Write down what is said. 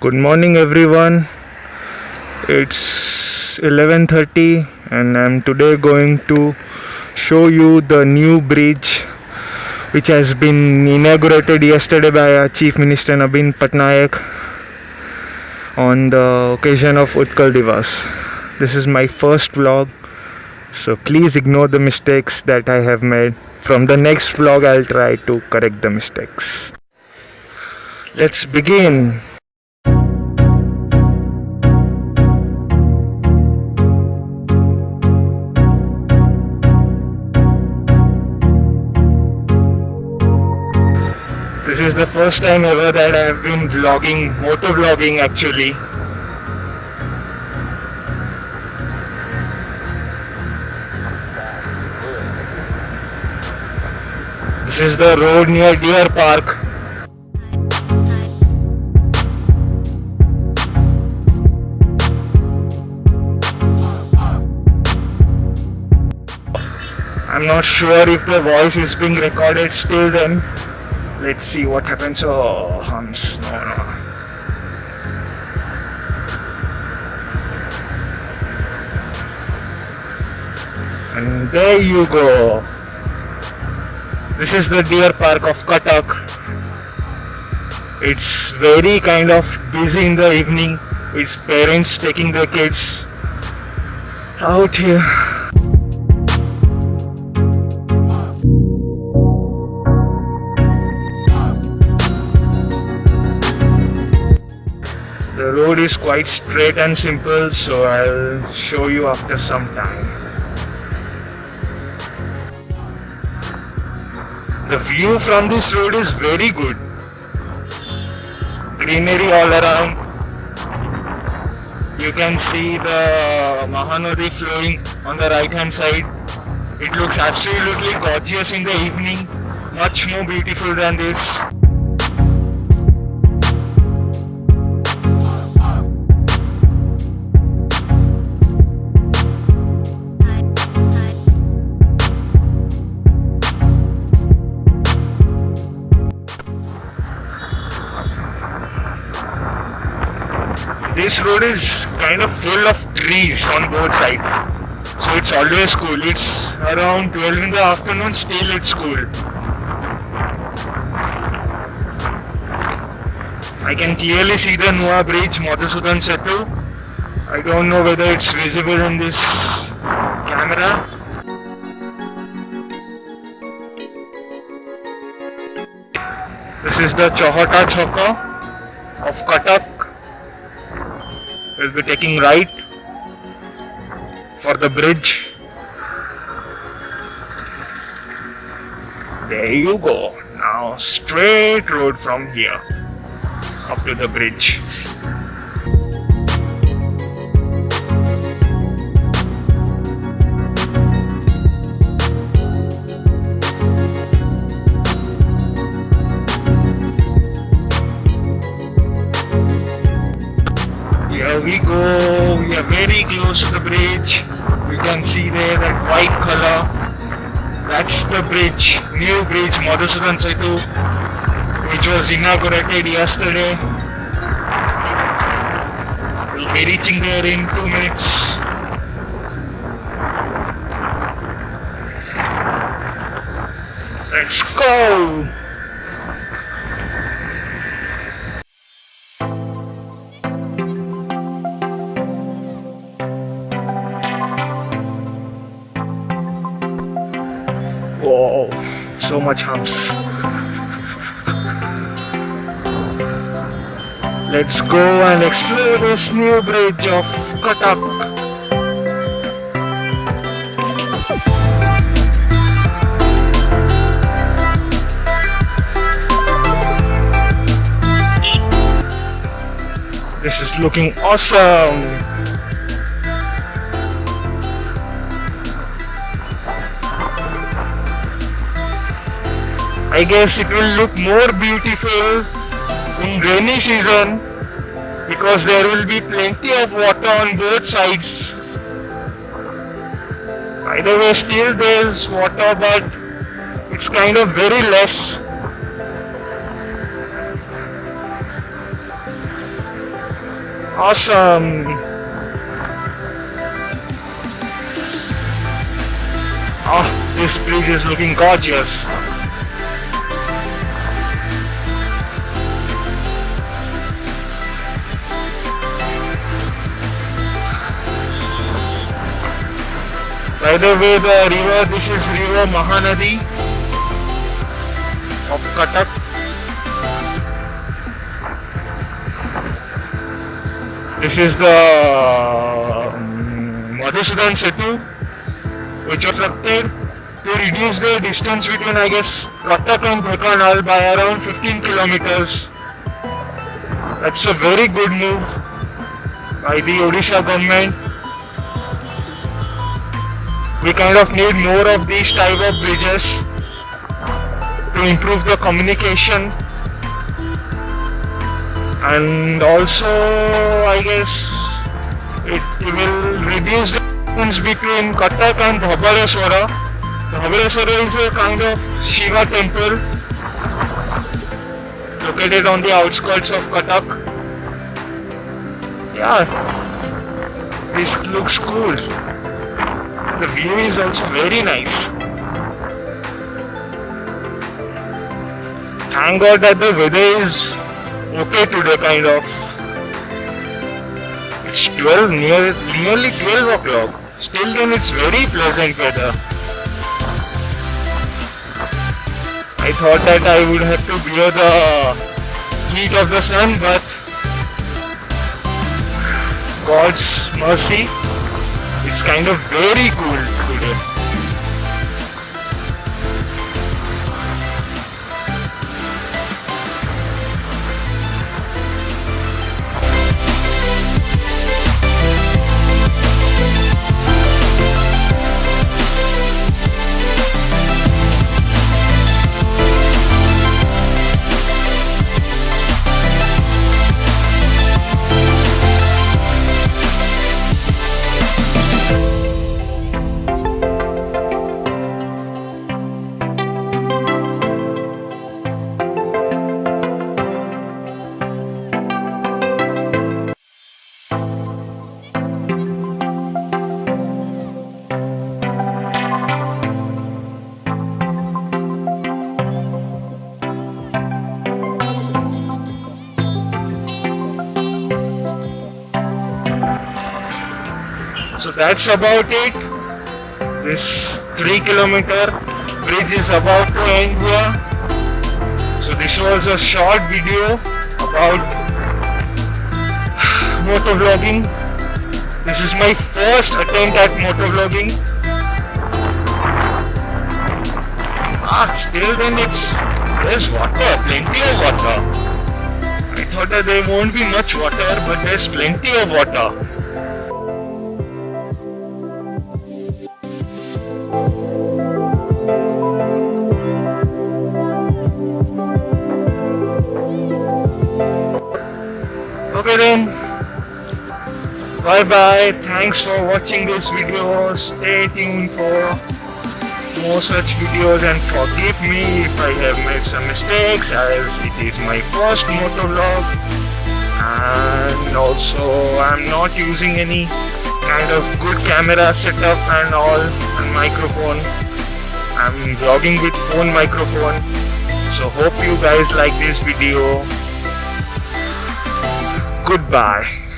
Good morning everyone. It's 11:30 and I'm today going to show you the new bridge which has been inaugurated yesterday by our Chief Minister Nabin Patnaik on the occasion of Utkal Divas. This is my first vlog, so please ignore the mistakes that I have made. From the next vlog I'll try to correct the mistakes. Let's begin. This is the first time ever that I have been vlogging, motovlogging actually. This is the road near Deer Park. I'm not sure if the voice is being recorded still then. Let's see what happens. Oh, humps. No. And there you go. This is the Deer Park of Cuttack. It's very kind of busy in the evening with parents taking their kids out here. The road is quite straight and simple, so I'll show you after some time. The view from this road is very good. Greenery all around. You can see the Mahanadi flowing on the right hand side. It looks absolutely gorgeous in the evening, much more beautiful than this. This road is kind of full of trees on both sides, so it's always cool. It's around 12 in the afternoon, still it's cool. I can clearly see the Nuwa bridge, Madhusudan Setu. I don't know whether it's visible in this camera. This is the Chahota Chowka of Cuttack. We'll be taking right for the bridge. There you go. Now straight road from here up to the bridge. Here we go, we are very close to the bridge. You can see there that white color. That's the bridge, new bridge Madhusudan Setu, which was inaugurated yesterday. We'll be reaching there in 2 minutes. Let's go! Whoa, so much humps. Let's go and explore this new bridge of Cuttack. This is looking awesome. I guess it will look more beautiful in rainy season because there will be plenty of water on both sides. Either way, still there's water, but it's kind of very less. Awesome. Oh, this bridge is looking gorgeous. By the way, the river, this is river Mahanadi of Cuttack. This is the Madhusudan Setu, which was constructed to reduce the distance between, I guess, Cuttack and Dhenkanal by around 15 kilometers. That's a very good move by the Odisha government. We kind of need more of these type of bridges to improve the communication, and also I guess it will reduce the distance between Cuttack and Dhobaleଶ୍ୱara. Dhobaleଶ୍ୱara is a kind of Shiva temple located on the outskirts of Cuttack. Yeah, this looks cool. The view is also very nice. Thank God that the weather is okay today, kind of. It's 12, nearly 12 o'clock. Still then it's very pleasant weather. I thought that I would have to bear the heat of the sun, but God's mercy, it's kind of very cool today. So that's about it. This 3-kilometer bridge is about to end here. So this was a short video about motovlogging. This is my first attempt at motovlogging. Still then there's water, plenty of water. I thought that there won't be much water, but there's plenty of water. Okay then, bye bye. Thanks for watching this video. Stay tuned for more such videos and forgive me if I have made some mistakes, as it is my first motovlog, and also I'm not using any kind of good camera setup and all, and microphone. I'm vlogging with phone microphone. So hope you guys like this video. Goodbye.